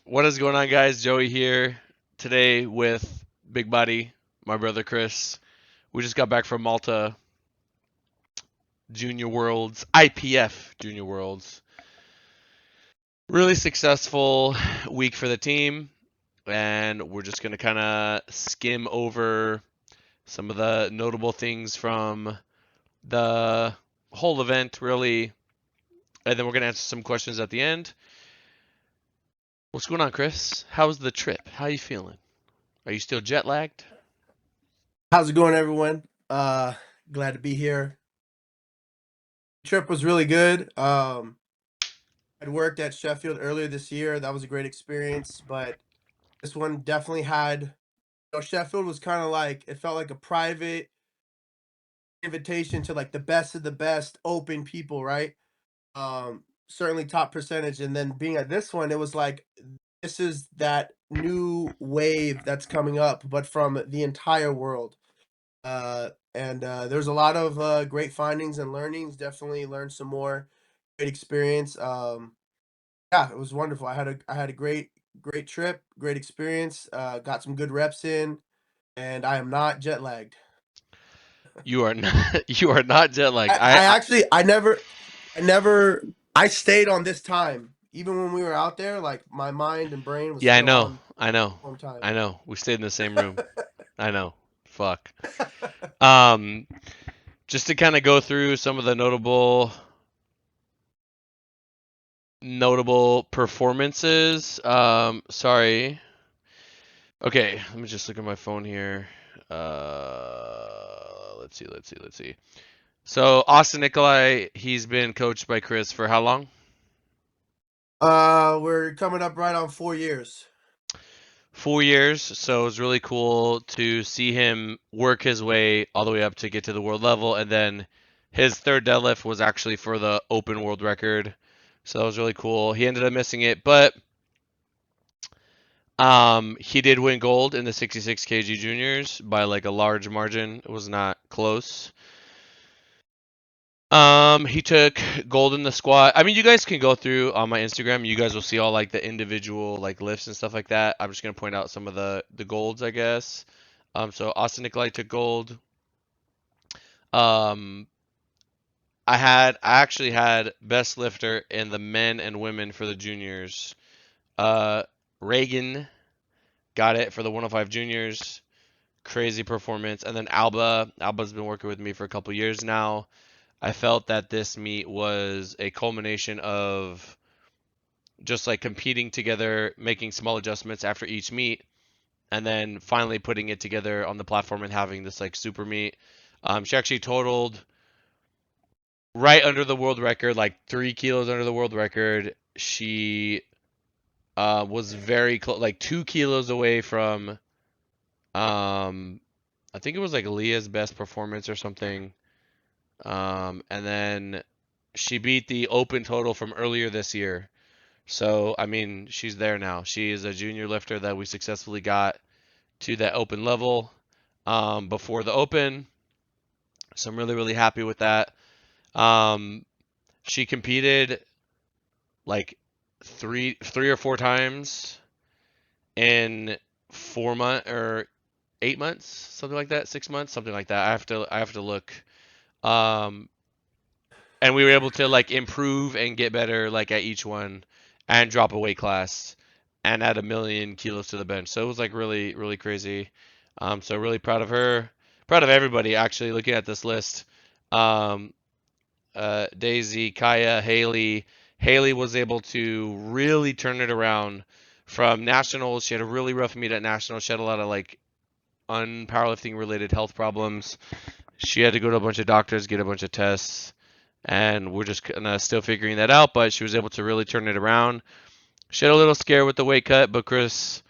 What is going on, guys? Joey here today with Big Buddy, my brother Chris. We just got back from Malta Junior Worlds, IPF Junior Worlds. Really successful week for the team, and we're just going to kind of skim over some of the notable things from the whole event, really, and then we're going to answer some questions at the end. What's going on, Chris? How's the trip? How you feeling? Are you still jet lagged? How's it going, everyone? Glad to be here. Trip was really good. I'd worked at Sheffield earlier this year. That was a great experience, but this one definitely had, Sheffield was kind of like it felt like a private invitation to like the best of the best open people, right? Certainly top percentage. And then being at this one, it was like this is that new wave that's coming up, but from the entire world. And there's a lot of great findings and learnings. Definitely learned some more. Great experience. Yeah, it was wonderful. I had a great trip, great experience. Got some good reps in, and I am not jet lagged. You are not you are not jet lagged. I, I actually I stayed on this time even when we were out there. Like my mind and brain was Yeah, I still know. on I know. home time. I know. We stayed in the same room. I know. Fuck. Um just to kind of go through some of the notable performances. Sorry. Okay, let me just look at my phone here. Let's see. So Austin Nikolai, he's been coached by Chris for how long? We're coming up right on 4 years. 4 years. So it was really cool to see him work his way all the way up to get to the world level. And then his third deadlift was actually for the open world record. So that was really cool. He ended up missing it, but he did win gold in the 66 kg juniors by like a large margin. It was not close. He took gold in the squat. I mean, you guys can go through on my Instagram. You guys will see all like the individual like lifts and stuff like that. I'm just gonna point out some of the golds, I guess. So Austin Nikolai took gold. Um, I actually had best lifter in the men and women for the juniors. Uh, Reagan got it for the 105 juniors. Crazy performance. And then Alba's been working with me for a couple years now. I felt that this meet was a culmination of just like competing together, making small adjustments after each meet, and then finally putting it together on the platform and having this like super meet. She actually totaled right under the world record, like 3 kilos under the world record. She was very close, like 2 kilos away from, I think it was like Leah's best performance or something. And then she beat the open total from earlier this year. So, I mean, she's there now. She is a junior lifter that we successfully got to that open level before the open. So I'm really, really happy with that. Um, she competed like three or four times in 4 months or 8 months, something like that, 6 months, something like that. I have to look. Um, and we were able to like improve and get better like at each one and drop a weight class and add 1,000,000 kilos to the bench. So it was like really, really crazy. So really proud of her, proud of everybody actually looking at this list. Um, Daisy, Kaya, Haley. Haley was able to really turn it around from nationals. She had a really rough meet at nationals. She had a lot of like unpowerlifting related health problems. She had to go to a bunch of doctors, get a bunch of tests, and we're just kind of still figuring that out. But she was able to really turn it around. She had a little scare with the weight cut, but Chris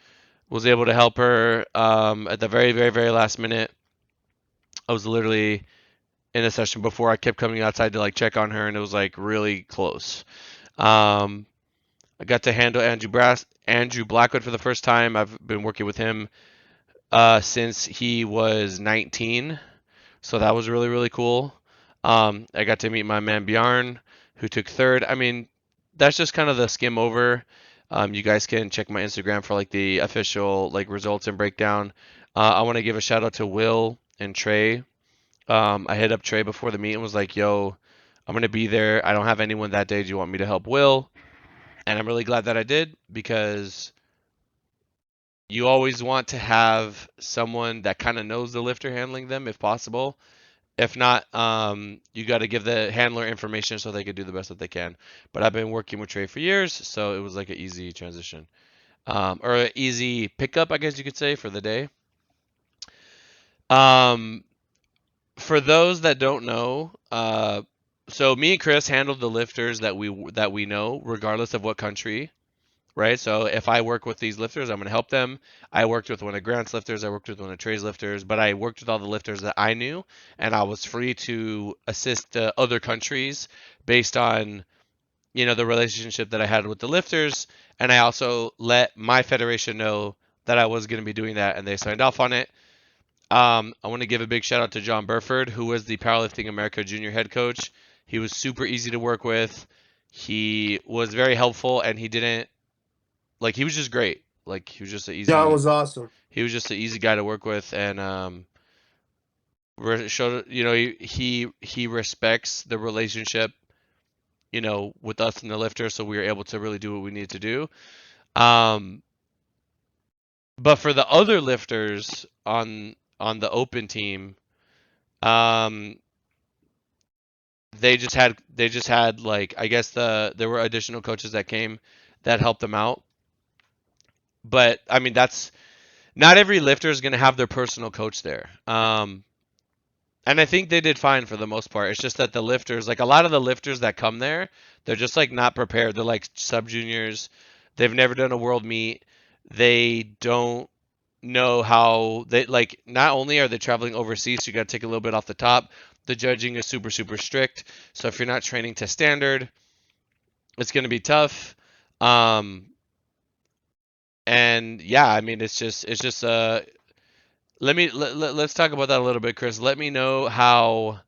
was able to help her at the very, very, very last minute. I was literally in a session before. I kept coming outside to like check on her, and it was like really close. Um, I got to handle Andrew Blackwood for the first time. I've been working with him since he was 19, so that was really, really cool. I got to meet my man Bjarn, who took third. I mean, that's just kind of the skim over. You guys can check my Instagram for like the official like results and breakdown. I want to give a shout out to Will and Trey. I hit up Trey before the meet and was like, "Yo, I'm gonna be there. I don't have anyone that day. Do you want me to help Will?" And I'm really glad that I did because you always want to have someone that kind of knows the lifter handling them if possible. If not, you got to give the handler information so they can do the best that they can. But I've been working with Trey for years, so it was like an easy transition, or an easy pickup, I guess you could say, for the day. Um, for those that don't know, so me and Chris handled the lifters that we know, regardless of what country, right? So if I work with these lifters, I'm going to help them. I worked with one of Grant's lifters, I worked with one of Trey's lifters, but I worked with all the lifters that I knew, and I was free to assist other countries based on the relationship that I had with the lifters, and I also let my federation know that I was going to be doing that, and they signed off on it. I want to give a big shout out to John Burford, who was the Powerlifting America Junior head coach. He was super easy to work with. He was very helpful, and he didn't he was just great. Like he was just an John easy was awesome. he was just an easy guy to work with, and showed he respects the relationship with us and the lifter, so we were able to really do what we needed to do. Um, but for the other lifters on the open team, um, they just had like I guess there were additional coaches that came that helped them out. But I mean that's not every lifter is going to have their personal coach there. And I think they did fine for the most part. It's just that the lifters, like a lot of the lifters that come there, they're just like not prepared. They're like sub juniors. They've never done a world meet. They don't know how they like not only are they traveling overseas, so you got to take a little bit off the top. The judging is super super strict. So if you're not training to standard, it's going to be tough. Um and yeah, I mean it's just let's talk about that a little bit, Chris. Let me know how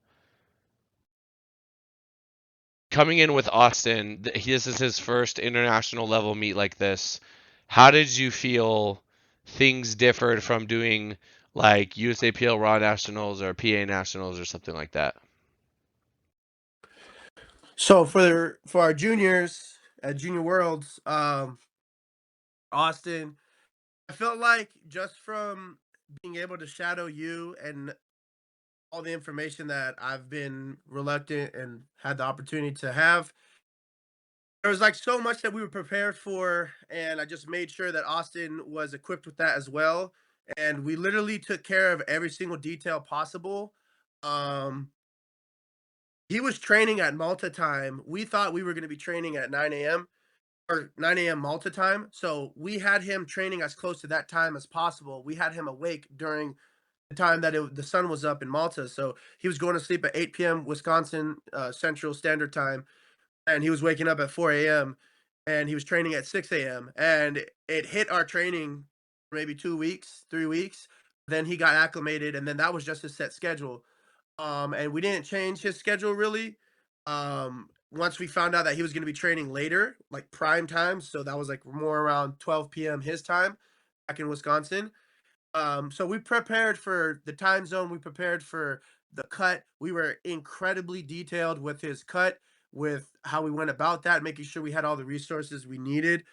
coming in with Austin, this is his first international level meet like this. How did you feel things differed from doing like USAPL Raw Nationals or PA Nationals or something like that? So for our juniors at Junior Worlds, Austin, I felt like just from being able to shadow you and all the information that I've been reluctant and had the opportunity to have, there was like so much that we were prepared for, and I just made sure that Austin was equipped with that as well. And we literally took care of every single detail possible. Um, he was training at Malta time. We thought we were going to be training at 9 a.m. or 9 a.m. Malta time. So we had him training as close to that time as possible. We had him awake during the time that the sun was up in Malta. So he was going to sleep at 8 p.m. Wisconsin Central Standard Time, and he was waking up at 4 a.m. and he was training at 6 a.m. And it hit our training for maybe 2 weeks, 3 weeks. Then he got acclimated, and then that was just his set schedule. And we didn't change his schedule really. Once we found out that he was going to be training later, like prime time, so that was like more around 12 p.m. his time back in Wisconsin. So we prepared for the time zone, we prepared for the cut. We were incredibly detailed with his cut, with how we went about that, making sure we had all the resources we needed.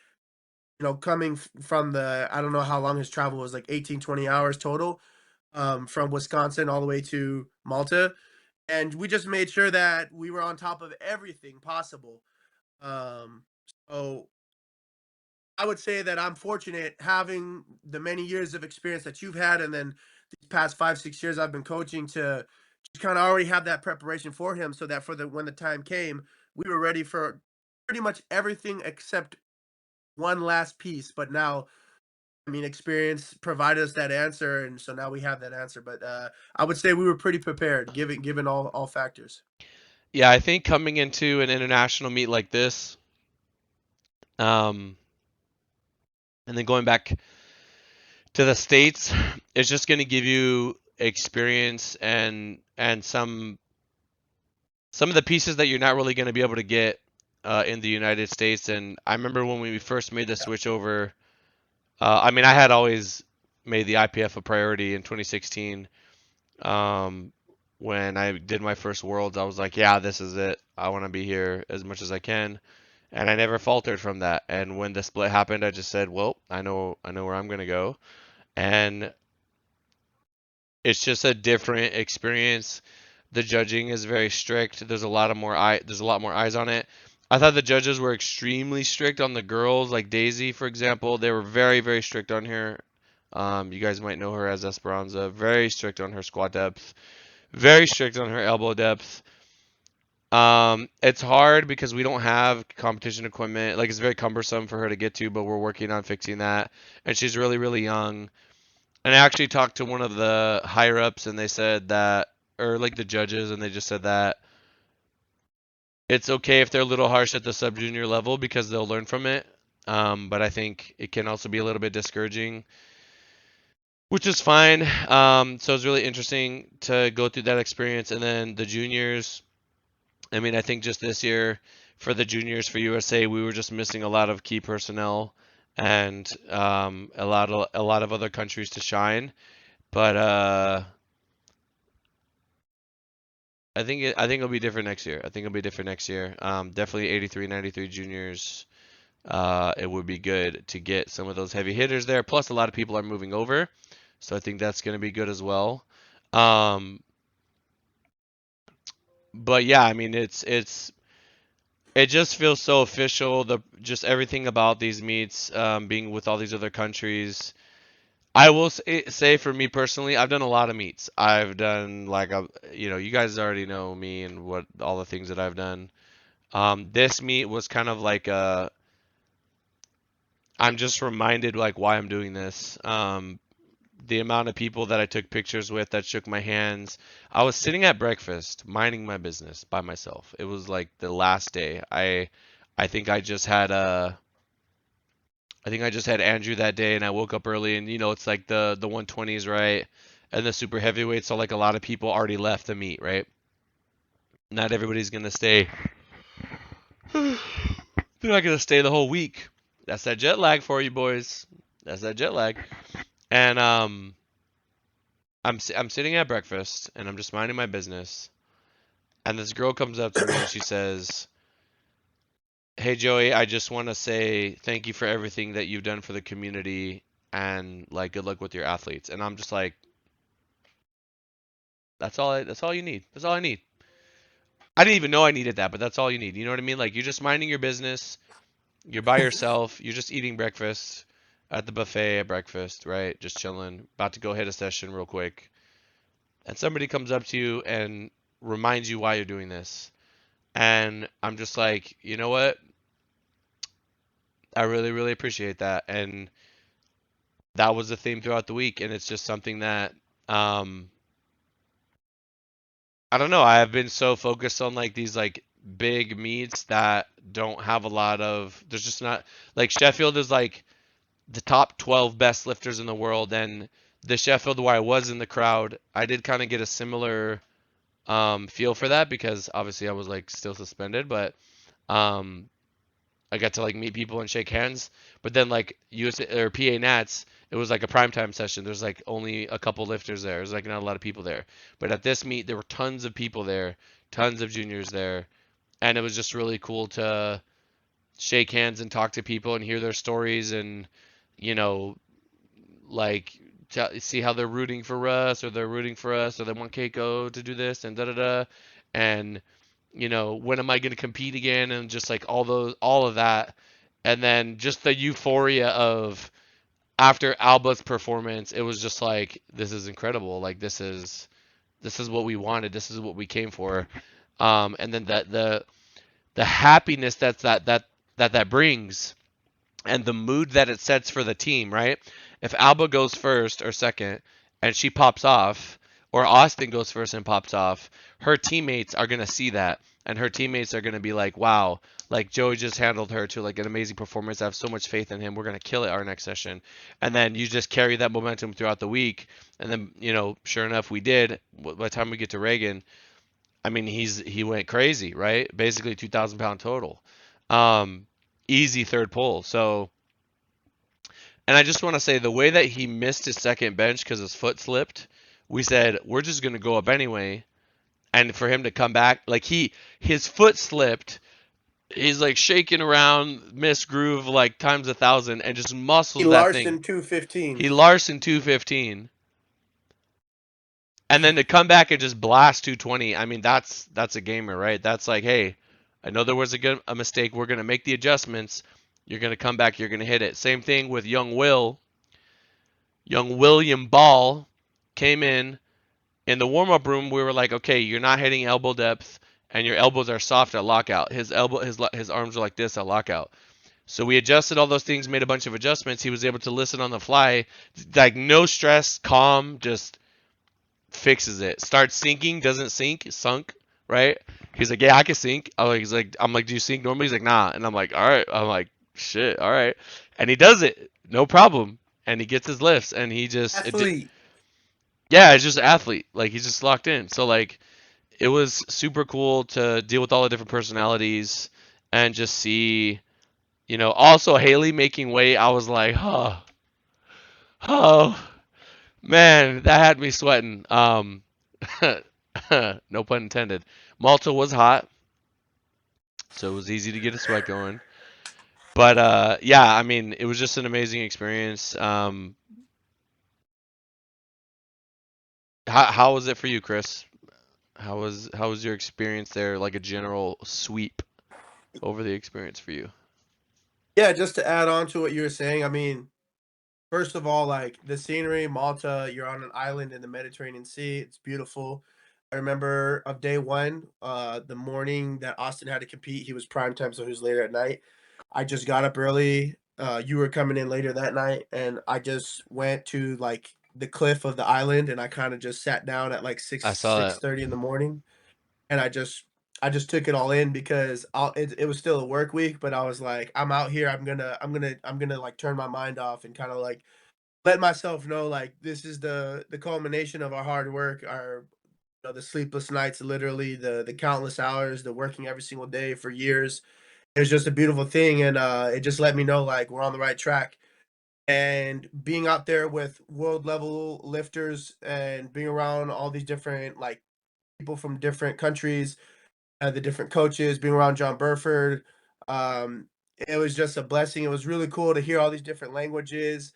Coming from I don't know how long his travel was, like 18, 20 hours total, from Wisconsin all the way to Malta. And we just made sure that we were on top of everything possible. Um, so I would say that I'm fortunate having the many years of experience that you've had, and then these past 5, 6 years I've been coaching, to just kind of already have that preparation for him, so that for the when the time came, we were ready for pretty much everything except one last piece. But now, I mean, experience provided us that answer, and so now we have that answer. But I would say we were pretty prepared, given all factors. Yeah, I think coming into an international meet like this, um, and then going back to the States, is just going to give you experience and some of the pieces that you're not really going to be able to get in the United States. And I remember when we first made the switch over. I mean, I had always made the IPF a priority in 2016. Um, when I did my first Worlds, I was like, yeah, this is it. I want to be here as much as I can, and I never faltered from that. And when the split happened, I just said, well, I know where I'm gonna go, and it's just a different experience. The judging is very strict. There's a lot more eyes on it. I thought the judges were extremely strict on the girls, like Daisy, for example. They were very, very strict on her. You guys might know her as Esperanza. Very strict on her squat depth. Very strict on her elbow depth. It's hard because we don't have competition equipment. Like it's very cumbersome for her to get to, but we're working on fixing that. And she's really, really young. And I actually talked to one of the higher ups, and they said that, or like the judges, and they just said that it's okay if they're a little harsh at the sub junior level because they'll learn from it. But I think it can also be a little bit discouraging, which is fine. So it's really interesting to go through that experience. And then the juniors, I mean, I think just this year for the juniors for USA, we were just missing a lot of key personnel and a lot of other countries to shine. But I think it'll be different next year. I think it'll be different next year. Definitely 83, 93 juniors. It would be good to get some of those heavy hitters there. Plus, a lot of people are moving over, so I think that's going to be good as well. Um, but yeah, I mean, it just feels so official. The just everything about these meets, being with all these other countries. I will say for me personally, I've done a lot of meets. I've done like you guys already know me and what all the things that I've done. This meet was kind of like I'm just reminded like why I'm doing this. The amount of people that I took pictures with that shook my hands. I was sitting at breakfast, minding my business by myself. It was like the last day. I think I think I just had Andrew that day, and I woke up early, and it's like the 120s, right? And the super heavyweights, so like a lot of people already left the meet, right? Not everybody's gonna stay. They're not gonna stay the whole week. That's that jet lag for you boys. That's that jet lag. And I'm sitting at breakfast, and I'm just minding my business, and this girl comes up to me, and she says, "Hey Joey, I just want to say thank you for everything that you've done for the community, and like good luck with your athletes." And I'm just like, that's all you need. That's all I need. I didn't even know I needed that, but that's all you need. You know what I mean? Like you're just minding your business. You're by yourself. You're just eating breakfast at the buffet at breakfast, right? Just chilling. About to go hit a session real quick. And somebody comes up to you and reminds you why you're doing this. And I'm just like, you know what? I really, really appreciate that. And that was the theme throughout the week. And it's just something that um I don't know. I have been so focused on like these like big meets that don't have a lot of there's just not like Sheffield is like the top 12 best lifters in the world, and the Sheffield where I was in the crowd, I did kind of get a similar feel for that because obviously I was like still suspended, but um I got to like meet people and shake hands. But then like US or PA Nats, it was like a primetime session. There's like only a couple lifters there. There's like not a lot of people there. But at this meet, there were tons of people there, tons of juniors there, and it was just really cool to shake hands and talk to people and hear their stories and you know like see how they're rooting for us or they're rooting for us or they want Keiko to do this and da da da and when am I going to compete again and just like all of that and then just the euphoria of after Alba's performance it was just like this is incredible, like this is what we wanted, this is what we came for. And then the happiness that brings and the mood that it sets for the team, right? If Alba goes first or second and she pops off, or Austin goes first and pops off, her teammates are going to see that. And her teammates are going to be like, wow, like Joey just handled her to like an amazing performance. I have so much faith in him. We're going to kill it our next session. And then you just carry that momentum throughout the week. And then, sure enough, we did. By the time we get to Reagan, I mean, he went crazy, right? Basically 2,000 pound total. Um, Easy third pull. So, and I just want to say the way that he missed his second bench because his foot slipped, we said we're just gonna go up anyway. And for him to come back, like his foot slipped, he's like shaking around, missed groove like times 1,000, and just He muscles that thing. Larson 215. He Larson 215, and then to come back and just blast 220. I mean, that's a gamer, right? That's like, hey, I know there was a mistake. We're gonna make the adjustments. You're gonna come back. You're gonna hit it. Same thing with young William Ball came in the warm up room. We were like, okay, you're not hitting elbow depth, and your elbows are soft at lockout. His arms are like this at lockout. So we adjusted all those things, made a bunch of adjustments. He was able to listen on the fly, like no stress, calm, just fixes it. Starts sinking, doesn't sink, sunk, right? He's like, yeah, I can sink. I'm like, do you sink normally? He's like, nah. And I'm like, all right. I'm like, shit, all right. And he does it, no problem. And he gets his lifts, and Athlete. yeah, it's just athlete. Like he's just locked in. So like, it was super cool to deal with all the different personalities and just see, also Haley making weight. I was like, oh, man, that had me sweating. No pun intended. Malta was hot, so it was easy to get a sweat going. But yeah, I mean, it was just an amazing experience. How was it for you, Chris? How was your experience there? Like a general sweep over the experience for you? Yeah, just to add on to what you were saying, I mean, first of all, like the scenery, Malta, you're on an island in the Mediterranean Sea. It's beautiful. I remember of day one, the morning that Austin had to compete, he was prime time, so he was later at night. I just got up early. You were coming in later that night, and I just went to like the cliff of the island, and I kind of just sat down at like I saw six that. thirty in the morning, and I just took it all in because it was still a work week, but I was like, I'm out here. I'm gonna like turn my mind off and kind of like let myself know like this is the culmination of our hard work, our the sleepless nights, literally the countless hours, the working every single day for years. It was just a beautiful thing, and it just let me know like we're on the right track. And being out there with world level lifters and being around all these different like people from different countries, the different coaches, being around John Burford, um, it was just a blessing. It was really cool to hear all these different languages,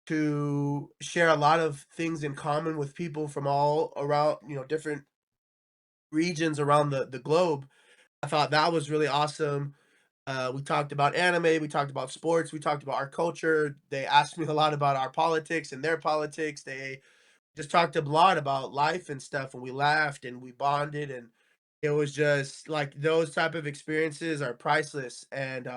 to share a lot of things in common with people from all around, different regions around the globe. I thought that was really awesome. We talked about anime, we talked about sports, we talked about our culture. They asked me a lot about our politics and their politics. They just talked a lot about life and stuff, and we laughed and we bonded, and it was just like those type of experiences are priceless. And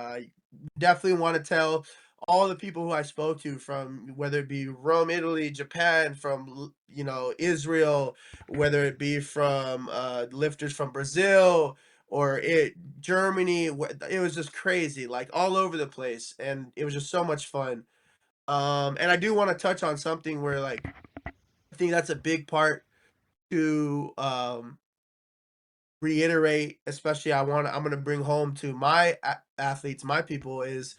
definitely want to tell all the people who I spoke to, from whether it be Rome, Italy, Japan, from Israel, whether it be from lifters from Brazil or Germany. It was just crazy, like all over the place, and it was just so much fun. And I do want to touch on something where like I think that's a big part to reiterate, especially I'm gonna bring home to my athletes, my people, is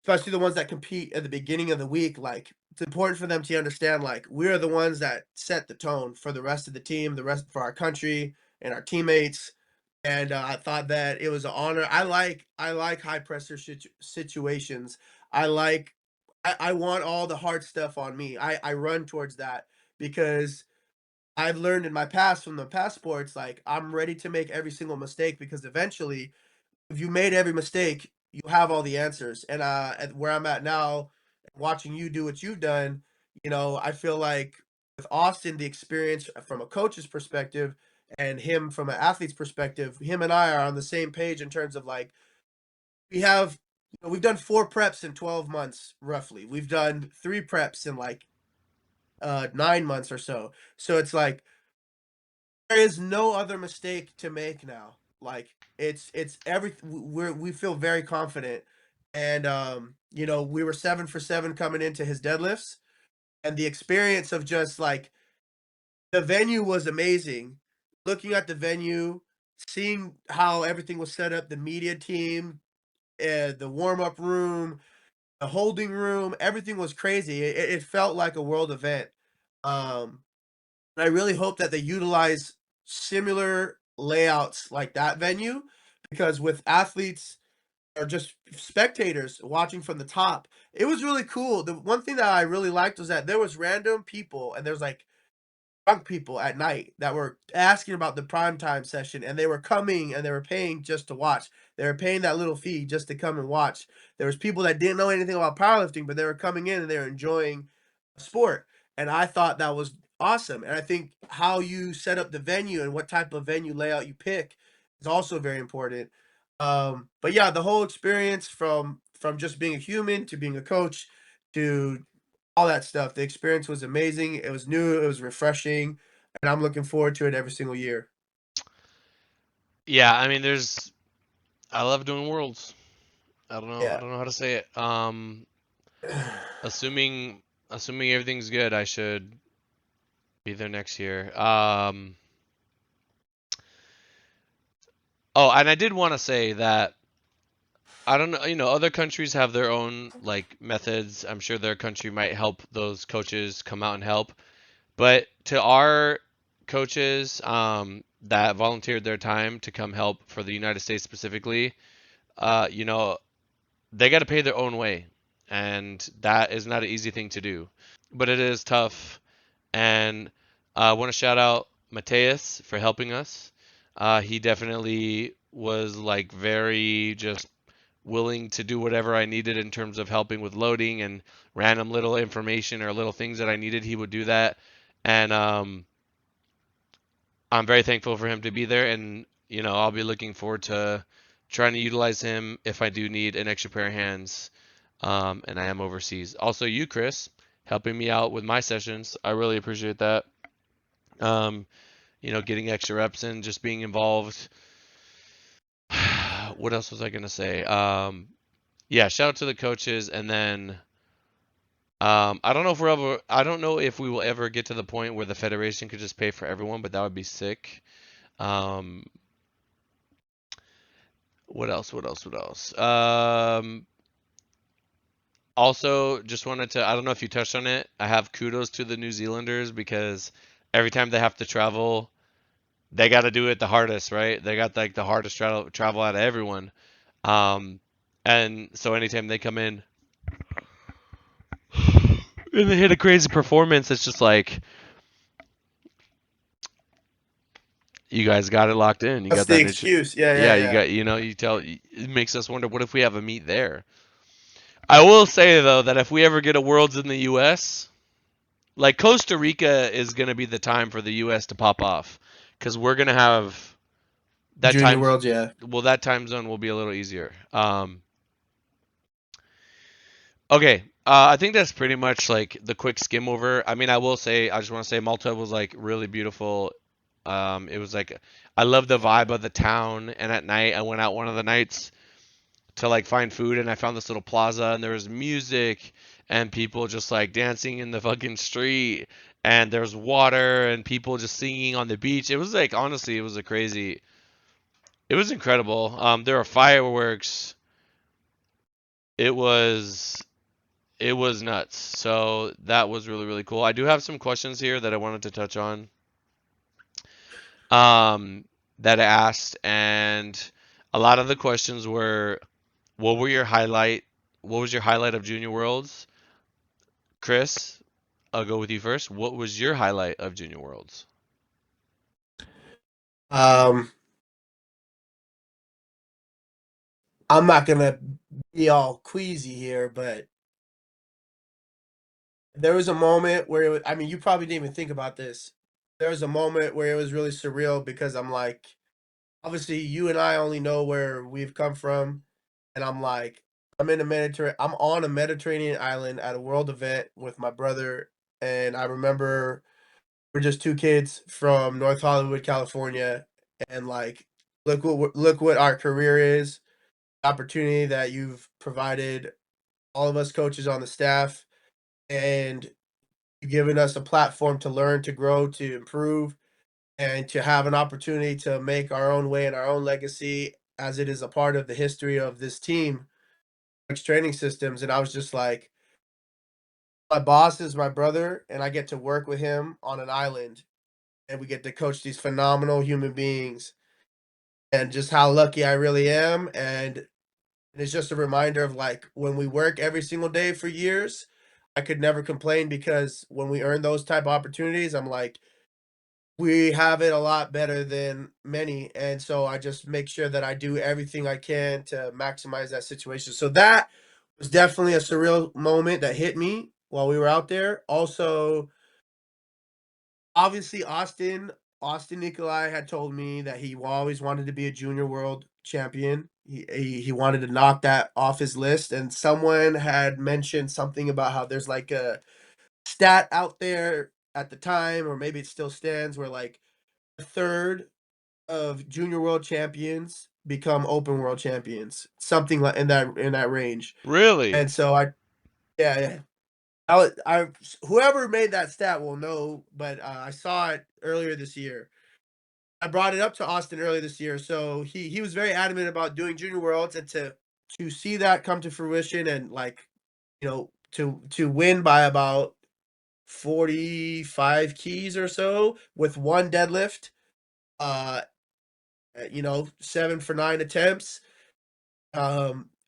especially the ones that compete at the beginning of the week. Like it's important for them to understand like we're the ones that set the tone for the rest of the team, the rest for our country and our teammates. And I thought that it was an honor. I like high pressure situations. I like I want all the hard stuff on me. I run towards that because I've learned in my past from the past sports, like I'm ready to make every single mistake because eventually, if you made every mistake, you have all the answers. And at where I'm at now, watching you do what you've done, I feel like with Austin, the experience from a coach's perspective and him from an athlete's perspective, him and I are on the same page in terms of like we have, we've done 4 preps in 12 months roughly. We've done 3 preps in like 9 months or so. So it's like there is no other mistake to make now. Like it's every we feel very confident. And we were 7 for 7 coming into his deadlifts, and the experience of just like the venue was amazing. Looking at the venue seeing how everything was set up, the media team, the warm-up room, the holding room, everything was crazy. It felt like a world event. Um, and I really hope that they utilize similar layouts like that venue, because with athletes or just spectators watching from the top, it was really cool. The one thing that I really liked was that there was random people, and there's like drunk people at night that were asking about the primetime session, and they were coming and they were paying just to watch. They were paying that little fee just to come and watch. There was people that didn't know anything about powerlifting, but they were coming in and they were enjoying the sport. And I thought that was awesome. And I think how you set up the venue and what type of venue layout you pick is also very important. But yeah, the whole experience from just being a human to being a coach to all that stuff. The experience was amazing. It was new, it was refreshing, and I'm looking forward to it every single year. Yeah, I mean, I love doing worlds. I Yeah. don't know how to say it. Assuming assuming everything's good, I should be there next year. Oh, and I did want to say that I don't know, other countries have their own like methods. I'm sure their country might help those coaches come out and help. But to our coaches that volunteered their time to come help for the United States specifically, uh, you know, they got to pay their own way, and that is not an easy thing to do. But it is tough, and I want to shout out Mateus for helping us. He definitely was like very just willing to do whatever I needed in terms of helping with loading and random little information or little things that I needed. He would do that, and I'm very thankful for him to be there. And I'll be looking forward to trying to utilize him if I do need an extra pair of hands. And I am overseas. Also, you, Chris, helping me out with my sessions. I really appreciate that. Um, getting extra reps in, just being involved. What else was I gonna say? Yeah, shout out to the coaches, and then I don't know if we will ever get to the point where the federation could just pay for everyone, but that would be sick. Um, what else? What else? What else? Also, just wanted to, I don't know if you touched on it. I have kudos to the New Zealanders because every time they have to travel, they got to do it the hardest, right? They got like the hardest travel out of everyone. Um, and so anytime they come in and they hit a crazy performance, it's just like you guys got it locked in. You That's got the that itch. excuse. Yeah, Yeah, yeah, you yeah. got, you tell, it makes us wonder what if we have a meet there? I will say though that if we ever get a Worlds in the US, like Costa Rica is going to be the time for the US to pop off cuz we're going to have that Junior time Worlds, yeah. well that time zone will be a little easier. Okay, I think that's pretty much like the quick skim over. I mean, I will say, I just want to say Malta was like really beautiful. It was like I love the vibe of the town. And at night, I went out one of the nights to like find food, and I found this little plaza, and there was music and people just like dancing in the fucking street, and there's water and people just singing on the beach. It was like honestly, it was incredible. There were fireworks. It was It was nuts. So that was really, really cool. I do have some questions here that I wanted to touch on. Um, that I asked, and a lot of the questions were, what were your highlight? What was your highlight of Junior Worlds? Chris, I'll go with you first. What was your highlight of Junior Worlds? Um, I'm not gonna be all queasy here, but there was a moment where I mean, you probably didn't even think about this. There was a moment where it was really surreal because I'm like, obviously, you and I only know where we've come from, and I'm like, I'm on a Mediterranean island at a world event with my brother, and I remember we're just two kids from North Hollywood, California, and like, look what our career is, opportunity that you've provided all of us coaches on the staff, and you've given us a platform to learn, to grow, to improve. and to have an opportunity to make our own way and our own legacy as it is a part of the history of this team, training systems. And I was just like, my boss is my brother, and I get to work with him on an island, and we get to coach these phenomenal human beings, and just how lucky I really am. And it's just a reminder of like when we work every single day for years, I could never complain because when we earn those type of opportunities, I'm like, we have it a lot better than many. And so I just make sure that I do everything I can to maximize that situation. So that was definitely a surreal moment that hit me while we were out there. Also, obviously, Austin Nikolai had told me that he always wanted to be a junior world champion. He wanted to knock that off his list. And someone had mentioned something about how there's like a stat out there at the time, or maybe it still stands, where like a third of junior world champions become open world champions, something like in that range. Really? And so I, yeah, yeah. I whoever made that stat will know, but I saw it earlier this year. I brought it up to Austin earlier this year, so he was very adamant about doing junior worlds, and to see that come to fruition, and like, to win by about 45 keys or so with one deadlift, uh 7 for 9 attempts.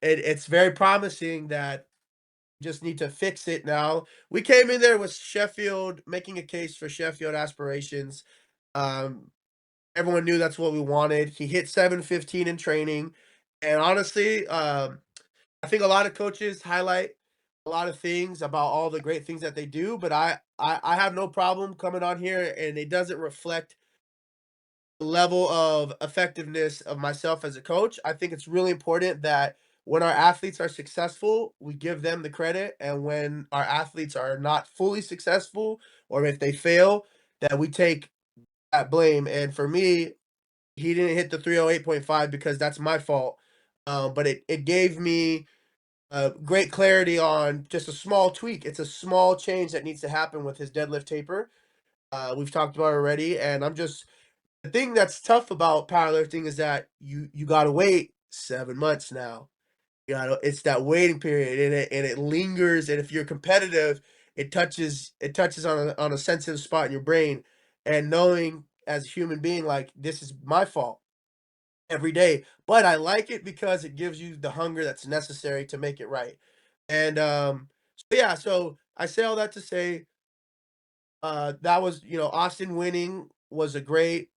It's very promising that just need to fix it now. We came in there with Sheffield, making a case for Sheffield aspirations. Um, Everyone knew that's what we wanted. He hit 715 in training. And honestly, I think a lot of coaches highlight a lot of things about all the great things that they do, but I have no problem coming on here, and it doesn't reflect level of effectiveness of myself as a coach. I think it's really important that when our athletes are successful, we give them the credit. And when our athletes are not fully successful, or if they fail, that we take that blame. And for me, he didn't hit the 308.5 because that's my fault. But it gave me great clarity on just a small tweak. It's a small change that needs to happen with his deadlift taper. We've talked about it already. And the thing that's tough about powerlifting is that you gotta wait 7 months now. It's that waiting period, and it lingers, and if you're competitive, it touches on a sensitive spot in your brain, and knowing as a human being, like, this is my fault every day, but I like it because it gives you the hunger that's necessary to make it right. And, so yeah, so I say all that to say, that was, Austin winning was a great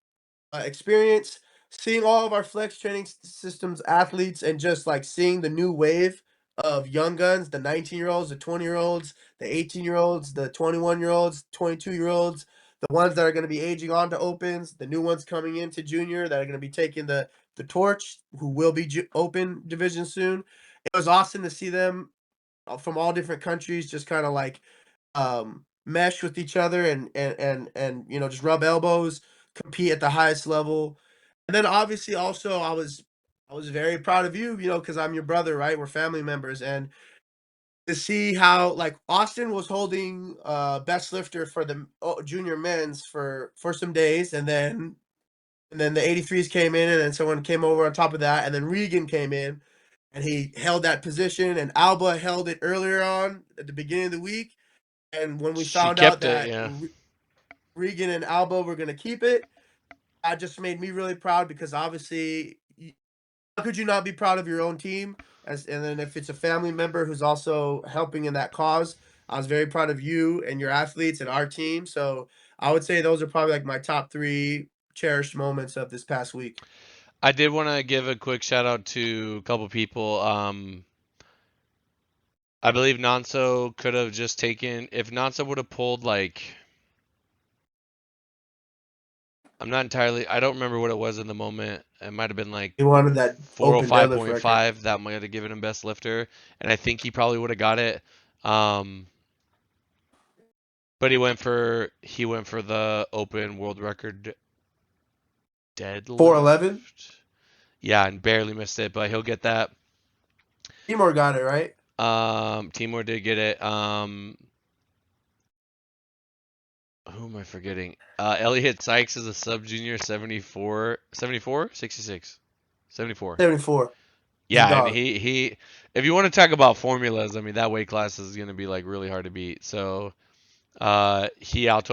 experience. Seeing all of our flex training systems athletes, and just like seeing the new wave of young guns, the 19-year-olds, the 20-year-olds, the 18-year-olds, the 21-year-olds, 22-year-olds, the ones that are going to be aging on to opens, the new ones coming into junior that are going to be taking the torch, who will be open division soon. It was awesome to see them from all different countries just kind of like mesh with each other, and just rub elbows, compete at the highest level. And then obviously also I was very proud of you, because I'm your brother, right? We're family members. And to see how like Austin was holding best lifter for the junior men's for some days, and then the 83s came in, and then someone came over on top of that, and then Regan came in and he held that position, and Alba held it earlier on at the beginning of the week. And when we She found out kept it, that yeah. Regan and Alba were going to keep it, that just made me really proud, because obviously, how could you not be proud of your own team? And then if it's a family member who's also helping in that cause, I was very proud of you and your athletes and our team. So I would say those are probably like my top three cherished moments of this past week. I did want to give a quick shout out to a couple people. I believe Nanso could have just taken, if Nanso would have pulled like, I'm not entirely, I don't remember what it was in the moment. It might have been like He wanted that open deadlift record. 405.5. That might have given him best lifter, and I think he probably would have got it. Um, but he went for the open world record 411. deadlift. Yeah, and barely missed it, but he'll get that. Timor got it, right? Timur did get it. Who am I forgetting? Elliot Sykes is a sub junior 74, 74, 66, 74. 74. He's a Yeah, and dog. he if you want to talk about formulas, I mean that weight class is going to be like really hard to beat. So, he out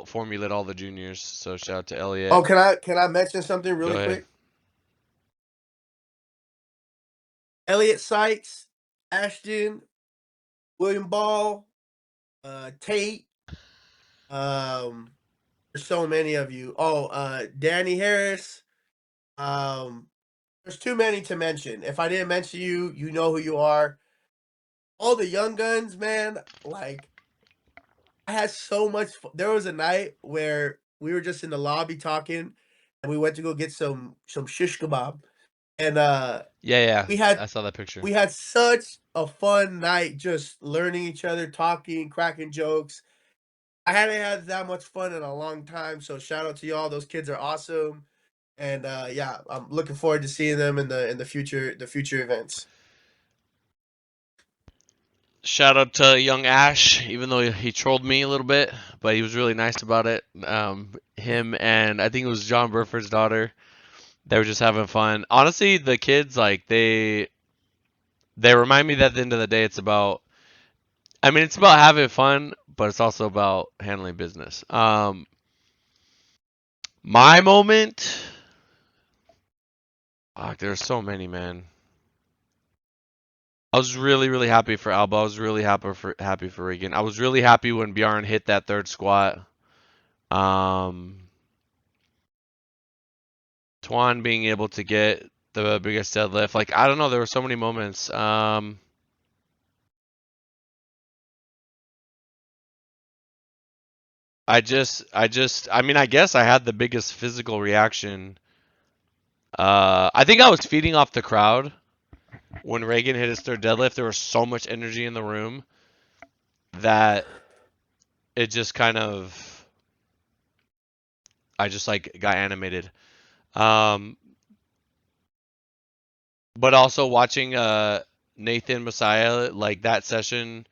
formulated all the juniors. So shout out to Oh, Elliot. can I mention something Go really ahead. quick? Elliot Sykes, Ashton, William Ball, Tate. There's so many of you. Oh, Danny Harris. Um, there's too many to mention. If I didn't mention you, you know who you are. All the young guns, man. Like I had so much fun. There was a night where we were just in the lobby talking, and we went to go get some shish kebab, and Yeah, yeah, we had I saw that picture. we had such a fun night just learning each other, talking, cracking jokes. I hadn't had that much fun in a long time, so shout out to y'all. Those kids are awesome. And yeah, I'm looking forward to seeing them in the future events. Shout out to young Ash, even though he trolled me a little bit, but he was really nice about it. Him and I think it was John Burford's daughter. They were just having fun. Honestly, the kids like they remind me that at the end of the day, it's about. I mean, it's about having fun, but it's also about handling business. My moment. Fuck, there's so many, man. I was really, really happy for Alba. I was really happy for Regan. I was really happy when Bjarn hit that third squat. Um, Tuan being able to get the biggest deadlift. Like I don't know, there were so many moments. I mean, I guess I had the biggest physical reaction. I think I was feeding off the crowd when Reagan hit his third deadlift. There was so much energy in the room that it just kind of, I just like got animated. Um, but also watching Nathan Messiah, like that session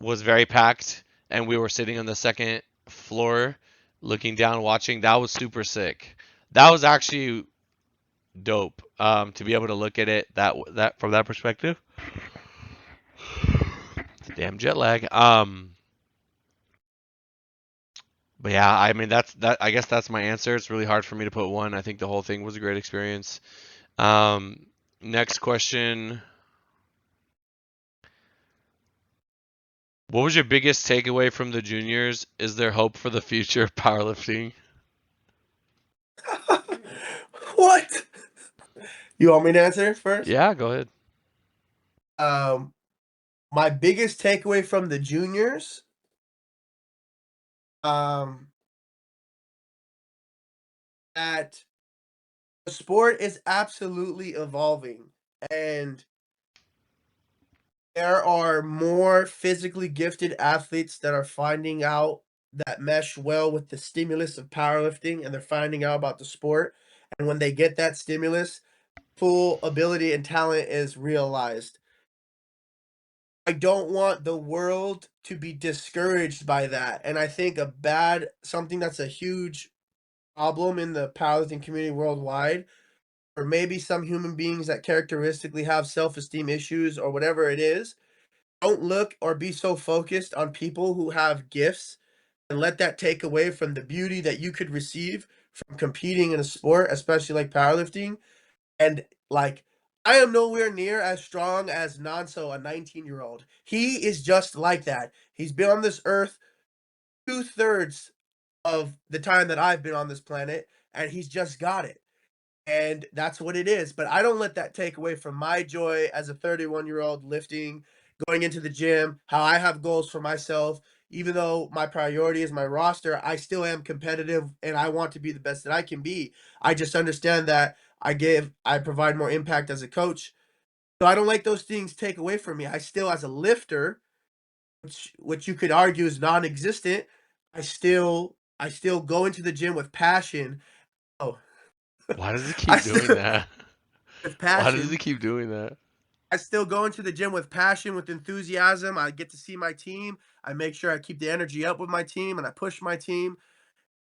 was very packed, and we were sitting on the second floor looking down watching. That was super sick. That was actually dope, to be able to look at it that from that perspective. Damn jet lag. But yeah, I mean that. I guess that's my answer. It's really hard for me to put one. I think the whole thing was a great experience. Um, Next question. What was your biggest takeaway from the juniors? Is there hope for the future of powerlifting? What? You want me to answer first? Yeah, go ahead. Um, my biggest takeaway from the juniors, um, that the sport is absolutely evolving, and there are more physically gifted athletes that are finding out that mesh well with the stimulus of powerlifting, and they're finding out about the sport. And when they get that stimulus, full ability and talent is realized. I don't want the world to be discouraged by that. And I think something that's a huge problem in the powerlifting community worldwide, or maybe some human beings that characteristically have self-esteem issues or whatever it is, don't look or be so focused on people who have gifts and let that take away from the beauty that you could receive from competing in a sport, especially like powerlifting. And like, I am nowhere near as strong as Nanso, a 19-year-old. He is just like that. He's been on this earth 2/3 of the time that I've been on this planet, and he's just got it. And that's what it is. But I don't let that take away from my joy as a 31-year-old lifting, going into the gym, how I have goals for myself. Even though my priority is my roster, I still am competitive and I want to be the best that I can be. I just understand that I provide more impact as a coach. So I don't like those things take away from me. I still, as a lifter, which you could argue is non-existent, I still go into the gym with passion. Oh, Why does he I keep doing still that? with Why does he passion. keep doing that? I still go into the gym with passion, with enthusiasm. I get to see my team. I make sure I keep the energy up with my team and I push my team.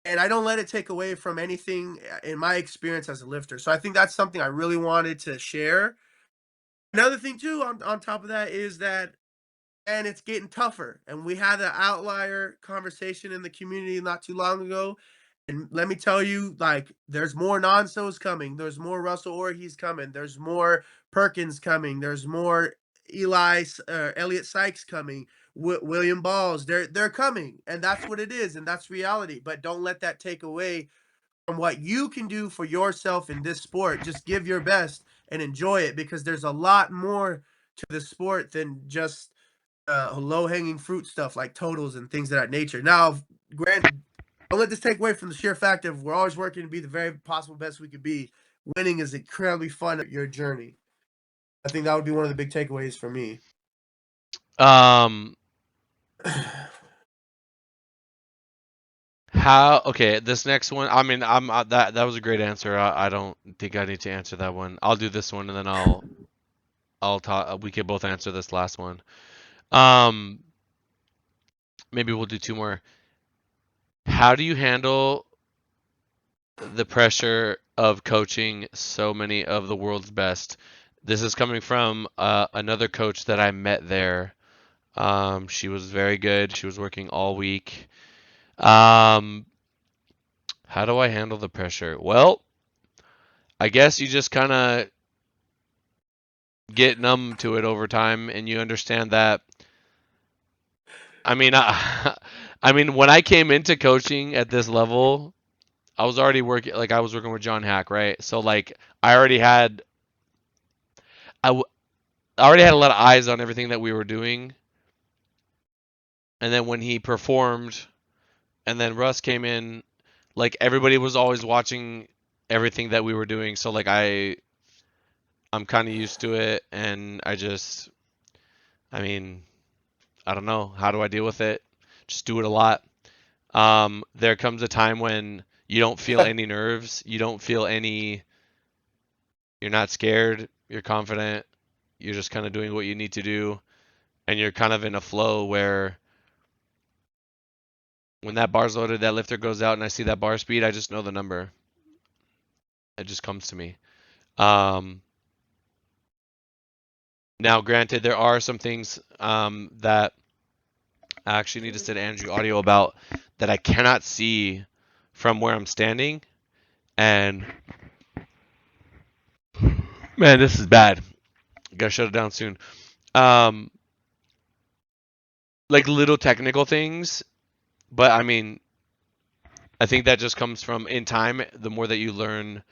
And I don't let it take away from anything in my experience as a lifter. So I think that's something I really wanted to share. Another thing too, on top of that, is that and it's getting tougher. And we had an outlier conversation in the community not too long ago. And let me tell you, like, there's more Nonsos coming. There's more Russell Orhis coming. There's more Perkins coming. There's more Elliot Sykes coming. William Balls. They're coming, and that's what it is, and that's reality. But don't let that take away from what you can do for yourself in this sport. Just give your best and enjoy it because there's a lot more to the sport than just low hanging fruit stuff like totals and things of that nature. Now, grant, don't let this take away from the sheer fact of we're always working to be the very possible best we could be. Winning is incredibly fun at your journey. I think that would be one of the big takeaways for me. Um, how? Okay, this next one. I mean, I'm that was a great answer. I don't think I need to answer that one. I'll do this one and then I'll talk. We can both answer this last one. Um, maybe we'll do two more. How do you handle the pressure of coaching so many of the world's best? This is coming from another coach that I met there. She was very good. She was working all week. Um, how do I handle the pressure? Well, I guess you just kind of get numb to it over time and you understand that. I mean, I mean, when I came into coaching at this level, I was already working, like I was working with John Hack, right? So like I already had, I, w- I already had a lot of eyes on everything that we were doing. And then when he performed, and then Russ came in, like everybody was always watching everything that we were doing. So like I'm kind of used to it, and I mean, I don't know, how do I deal with it? Just do it a lot. There comes a time when you don't feel any nerves, you don't feel any, you're not scared, you're confident, you're just kind of doing what you need to do, and you're kind of in a flow where when that bar's loaded, that lifter goes out, and I see that bar speed, I just know the number. It just comes to me. Um, Now, granted, there are some things that I actually need to send Andrew audio about that I cannot see from where I'm standing, and man, this is bad. Gotta shut it down soon. Um, like little technical things, but I mean, I think that just comes from in time. The more that you learn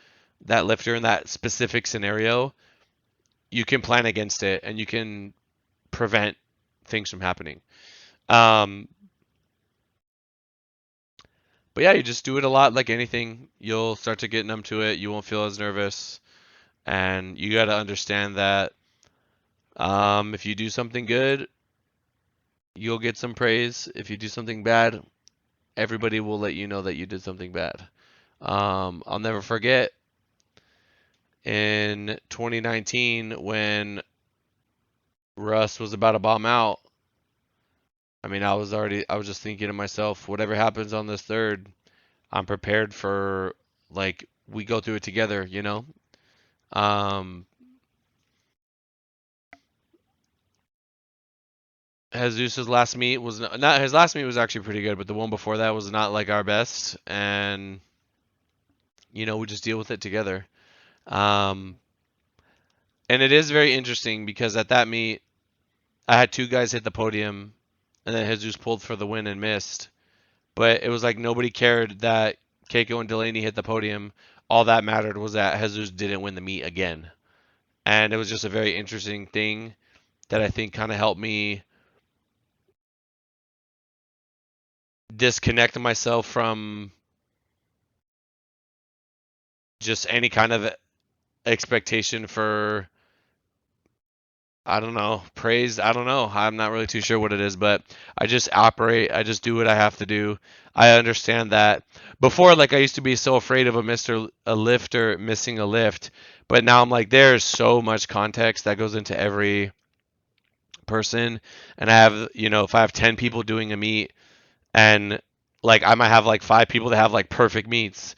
that lifter in that specific scenario, you can plan against it and you can prevent things from happening. Um, but yeah, you just do it a lot like anything. You'll start to get numb to it. You won't feel as nervous. And you got to understand that if you do something good, you'll get some praise. If you do something bad, everybody will let you know that you did something bad. I'll never forget in 2019 when Russ was about to bomb out. I mean, I was just thinking to myself, whatever happens on this third, I'm prepared for, like, we go through it together, you know? Um, Jesus's last meet was not his last meet was actually pretty good, but the one before that was not like our best, and we just deal with it together. Um, and it is very interesting because at that meet, I had two guys hit the podium, and then Jesus pulled for the win and missed. But it was like nobody cared that Keiko and Delaney hit the podium. All that mattered was that Jesus didn't win the meet again, and it was just a very interesting thing that I think kind of helped me disconnect myself from just any kind of expectation for I don't know, praised. I don't know. I'm not really too sure what it is, but I just operate. I just do what I have to do. I understand that before, like I used to be so afraid of a lifter missing a lift, but now I'm like, there's so much context that goes into every person, and I have, if I have 10 people doing a meet, and like I might have like 5 people that have like perfect meets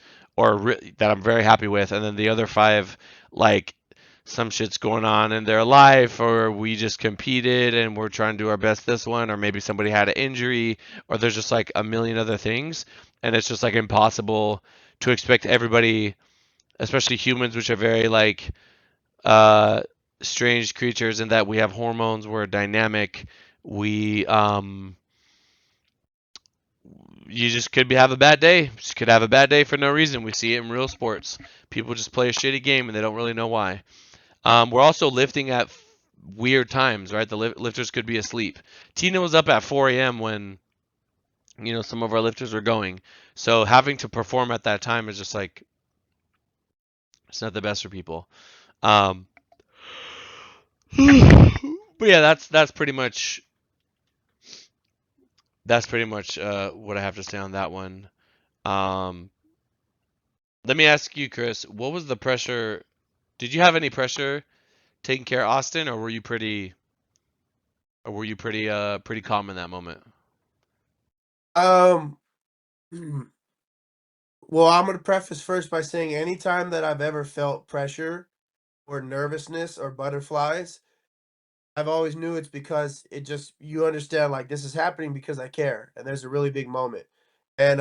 that I'm very happy with, and then the other 5 like some shit's going on in their life, or we just competed and we're trying to do our best this one, or maybe somebody had an injury, or there's just like a million other things, and it's just like impossible to expect everybody, especially humans, which are very like uh strange creatures in that we have hormones, we're dynamic, we you just could have a bad day. Just could have a bad day for no reason. We see it in real sports. People just play a shitty game and they don't really know why. We're also lifting at weird times, right? The lifters could be asleep. Tina was up at 4 a.m. when some of our lifters were going. So having to perform at that time is just like it's not the best for people. Um, but yeah, that's pretty much what I have to say on that one. Um, Let me ask you, Chris, what was the pressure? Did you have any pressure taking care of Austin, or were you pretty calm in that moment? Um, well, I'm gonna preface first by saying anytime that I've ever felt pressure or nervousness or butterflies, I've always knew it's because it just you understand like this is happening because I care and there's a really big moment. And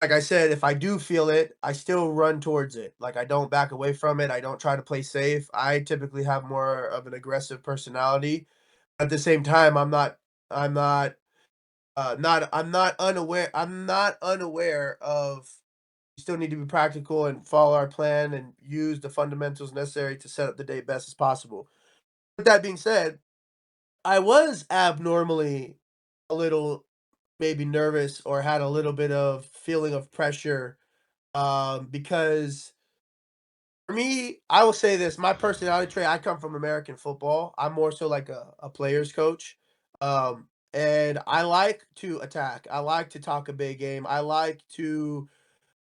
like I said, if I do feel it, I still run towards it. Like I don't back away from it. I don't try to play safe. I typically have more of an aggressive personality. At the same time, I'm not I'm not unaware of we still need to be practical and follow our plan and use the fundamentals necessary to set up the day best as possible. With that being said, I was abnormally a little maybe nervous or had a little bit of feeling of pressure because for me, I will say this, my personality trait, I come from American football. I'm more so like a player's coach. And I like to attack. I like to talk a big game. I like to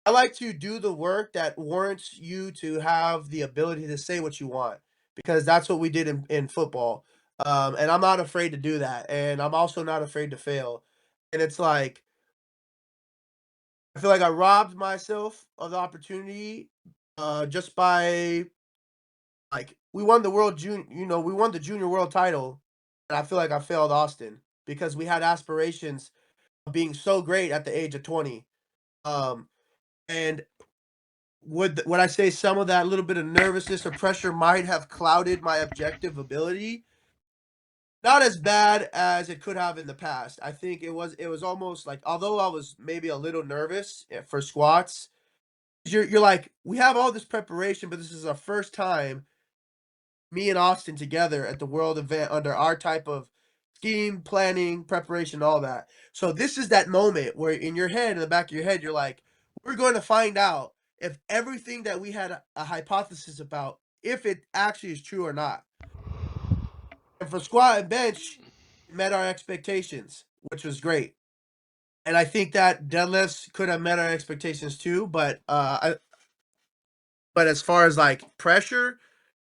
do the work that warrants you to have the ability to say what you want because that's what we did in football. And I'm not afraid to do that. And I'm also not afraid to fail. And it's like, I feel like I robbed myself of the opportunity just by like we won the we won the junior world title. And I feel like I failed Austin because we had aspirations of being so great at the age of 20. Um, and would I say some of that little bit of nervousness or pressure might have clouded my objective ability? Not as bad as it could have in the past. I think it was almost like although I was maybe a little nervous for squats, you're like we have all this preparation, but this is our first time me and Austin together at the world event under our type of scheme, planning, preparation, all that. So this is that moment where in your head, in the back of your head, you're like, we're going to find out if everything that we had a hypothesis about, if it actually is true or not. And for squat and bench, it met our expectations, which was great. And I think that deadlifts could have met our expectations too, but as far as like pressure,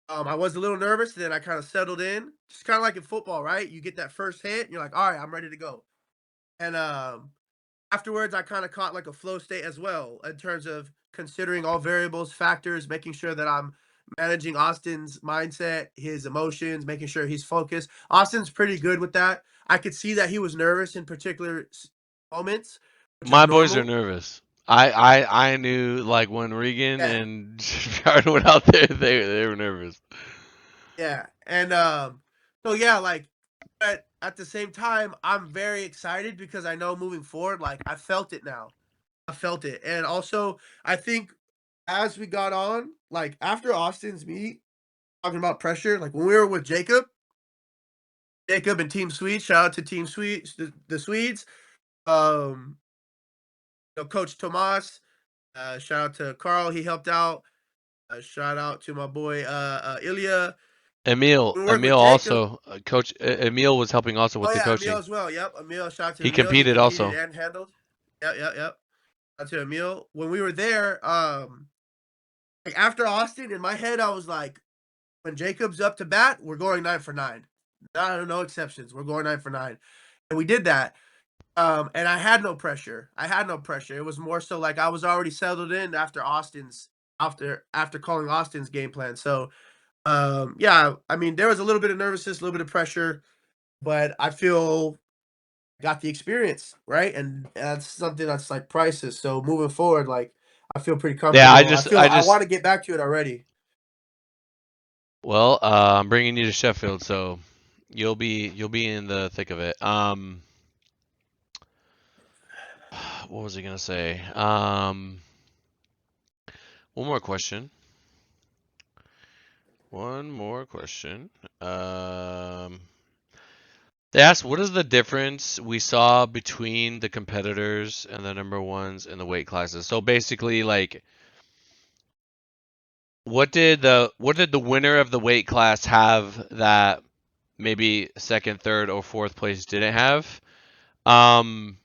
I was a little nervous, then I kind of settled in. Just kind of like in football, right? You get that first hit, and you're like, all right, I'm ready to go. And afterwards, I kind of caught like a flow state as well in terms of considering all variables, factors, making sure that I'm managing Austin's mindset, his emotions, making sure he's focused. Austin's pretty good with that. I could see that he was nervous in particular moments, which is My boys are normal. nervous. I knew like when Regan Yeah, and Jared went out there, they were nervous. yeah. And so yeah, like but at the same time, I'm very excited because I know moving forward, like I felt it now. I felt it. And also, I think as we got on, like after Austin's meet, talking about pressure, like when we were with Jacob and Team Swedes, shout out to Team Swedes, the Swedes, um, Coach Tomas, shout out to Carl, he helped out. Shout out to my boy Ilya. Emil, We work with Emil Jacob. also coach. Emil was helping also with Oh the yeah, Emil coaching. as well. Yep, Emil. Shout out to He Emil. He competed competed also. and handled. Yep, yep, yep. Shout out to Emil. When we were there, like after Austin, in my head, I was like, when Jacob's up to bat, we're going 9 for 9. No exceptions. We're going 9 for 9, and we did that. And I had no pressure. I had no pressure. It was more so like I was already settled in after calling Austin's game plan. So yeah, I mean there was a little bit of nervousness, a little bit of pressure, but I feel got the experience, right? And that's something that's like priceless. So moving forward, like I feel pretty Yeah, comfortable. I I just. want to get back to it already. Well, I'm bringing you to Sheffield, so you'll be in the thick of it. What was I gonna say? One more question. One more question. Um, they asked, what is the difference we saw between the competitors and the number ones in the weight classes? So basically, like, what did the winner of the weight class have that maybe second, third, or fourth place didn't have? Um,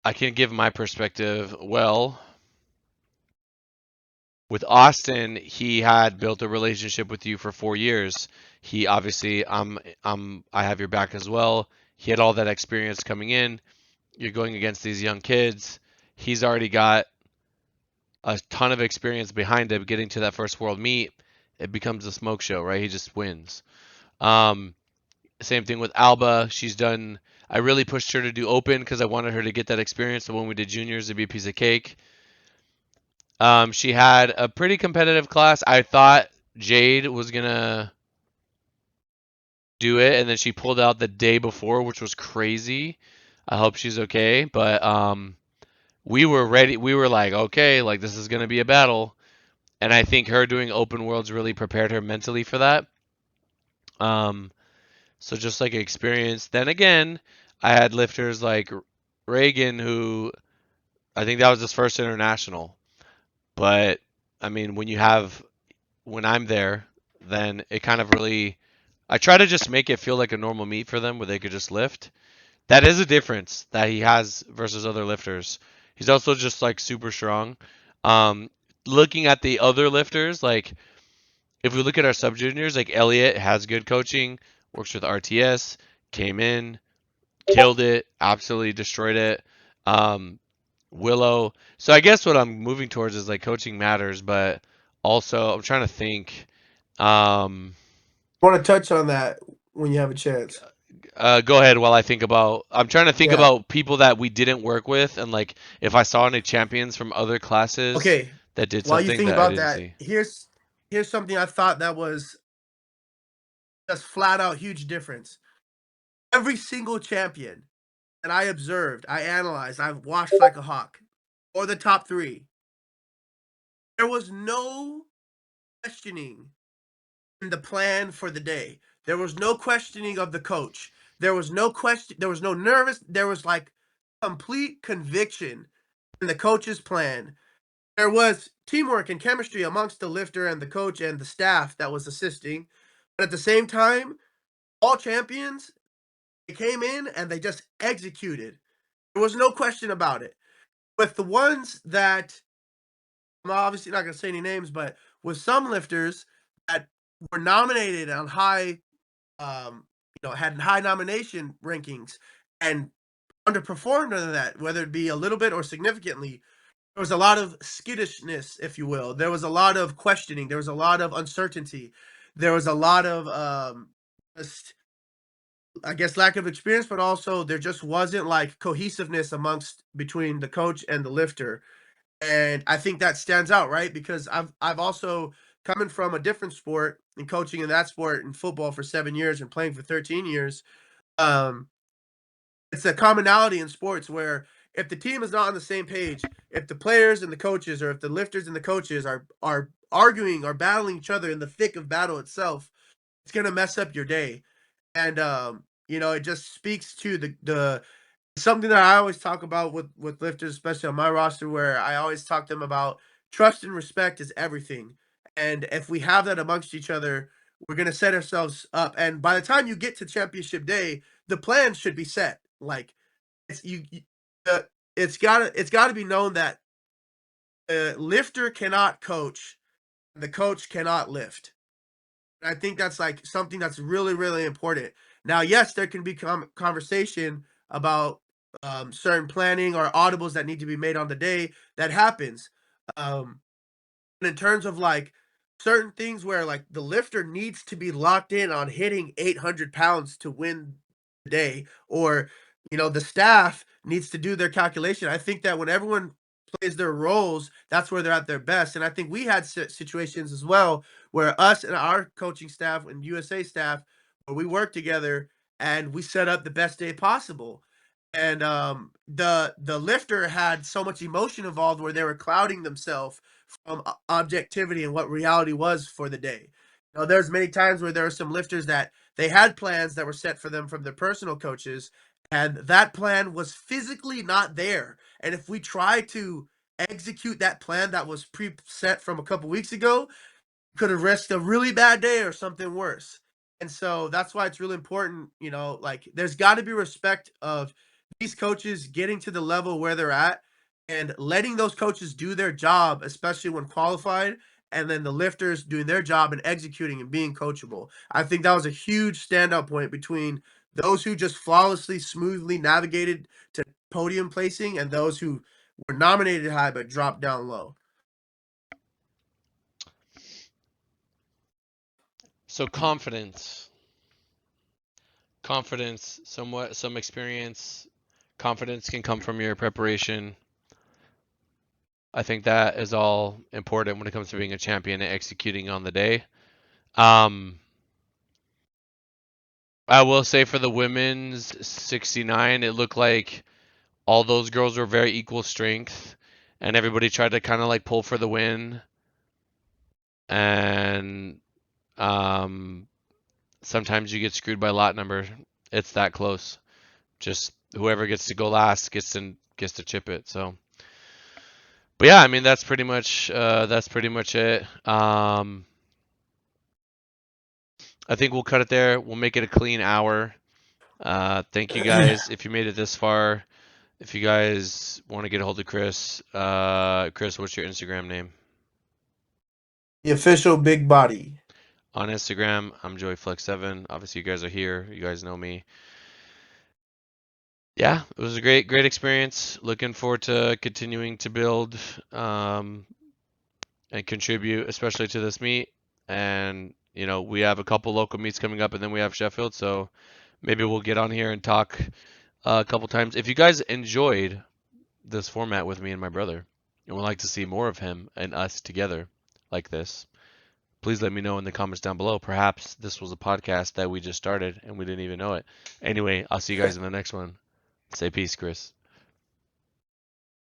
I can give my perspective. Well, with Austin, he had built a relationship with you for 4 years. He obviously, I have your back as well. He had all that experience coming in. You're going against these young kids. He's already got a ton of experience behind him getting to that first world meet. It becomes a smoke show, right? He just wins. Um, Same thing with Alba. She's done. I really pushed her to do open because I wanted her to get that experience. So when we did juniors, it'd be a piece of cake. She had a pretty competitive class. I thought Jade was gonna do it, and then she pulled out the day before, which was crazy. I hope she's okay. But we were ready. We were like, okay, like this is gonna be a battle. And I think her doing open worlds really prepared her mentally for that. Um, so just like experience. Then again, I had lifters like Reagan, who I think that was his first international. But I mean, when I'm there, then it kind of really I try to just make it feel like a normal meet for them where they could just lift. That is a difference that he has versus other lifters. He's also just like super strong. Um, Looking at the other lifters, like if we look at our sub juniors, like Elliot has good coaching, works with RTS, came in, killed it, absolutely destroyed it. Um, Willow. So I guess what I'm moving towards is like coaching matters, but also I'm trying to think. Um, I want to touch on that when you have a chance. Go ahead while I think about. I'm trying to think Yeah. about people that we didn't work with, and like if I saw any champions from other classes Okay. that did While you something think that I about didn't that, see. here's something I thought that was just flat out huge difference. Every single champion that I observed, I analyzed, I've watched like a hawk, or the top three. There was no questioning in the plan for the day. There was no questioning of the coach. There was no question. There was no nervous. There was like complete conviction in the coach's plan. There was teamwork and chemistry amongst the lifter and the coach and the staff that was assisting. But at the same time, all champions, they came in and they just executed. There was no question about it. With the ones that I'm obviously not going to say any names, but with some lifters that were nominated on had high nomination rankings and underperformed under that, whether it be a little bit or significantly, there was a lot of skittishness, if you will. There was a lot of questioning. There was a lot of uncertainty. There was a lot of just, I guess, lack of experience, but also there just wasn't like cohesiveness amongst between the coach and the lifter. And I think that stands out, right? Because I've also coming from a different sport and coaching in that sport in football for 7 years and playing for 13 years. Um, it's a commonality in sports where if the team is not on the same page, if the players and the coaches, or if the lifters and the coaches are arguing or battling each other in the thick of battle itself, it's gonna mess up your day. And it just speaks to the something that I always talk about with lifters, especially on my roster, where I always talk to them about trust and respect is everything. And if we have that amongst each other, we're gonna set ourselves up. And by the time you get to championship day, the plan should be set. Like it's uh, it's gotta be known that the lifter cannot coach, the coach cannot lift. I think that's like something that's really, really important. Now, yes, there can be conversation about certain planning or audibles that need to be made on the day. That happens. Um, and in terms of like certain things where like the lifter needs to be locked in on hitting 800 pounds to win the day, or the staff needs to do their calculation. I think that when everyone plays their roles, that's where they're at their best. And I think we had situations as well where us and our coaching staff and USA staff, where we work together and we set up the best day possible. And the lifter had so much emotion involved where they were clouding themselves from objectivity and what reality was for the day. There's many times where there were some lifters that they had plans that were set for them from their personal coaches, and that plan was physically not there. And if we try to execute that plan that was preset from a couple weeks ago, could have risked a really bad day or something worse. And so that's why it's really important, like there's got to be respect of these coaches getting to the level where they're at and letting those coaches do their job, especially when qualified, and then the lifters doing their job and executing and being coachable. I think that was a huge standout point between those who just flawlessly, smoothly navigated to podium placing and those who were nominated high but dropped down low. So confidence, somewhat some experience. Confidence can come from your preparation. I think that is all important when it comes to being a champion and executing on the day. Um, I will say for the women's 69, it looked like all those girls were very equal strength, and everybody tried to kind of like pull for the win. And um, sometimes you get screwed by lot number. It's that close. Just whoever gets to go last gets to chip it. So, but yeah, I mean that's pretty much it. I think we'll cut it there. We'll make it a clean hour. Thank you guys if you made it this far. If you guys want to get a hold of Chris, Chris, what's your Instagram name? The official big body. On Instagram, I'm JoeyFlex7. Obviously, you guys are here. You guys know me. Yeah, it was a great experience. Looking forward to continuing to build um, and contribute, especially to this meet. And we have a couple local meets coming up, and then we have Sheffield. So maybe we'll get on here and talk a couple times. If you guys enjoyed this format with me and my brother, and would like to see more of him and us together like this, please let me know in the comments down below. Perhaps this was a podcast that we just started and we didn't even know it. Anyway, I'll see you guys in the next one. Say peace, Chris.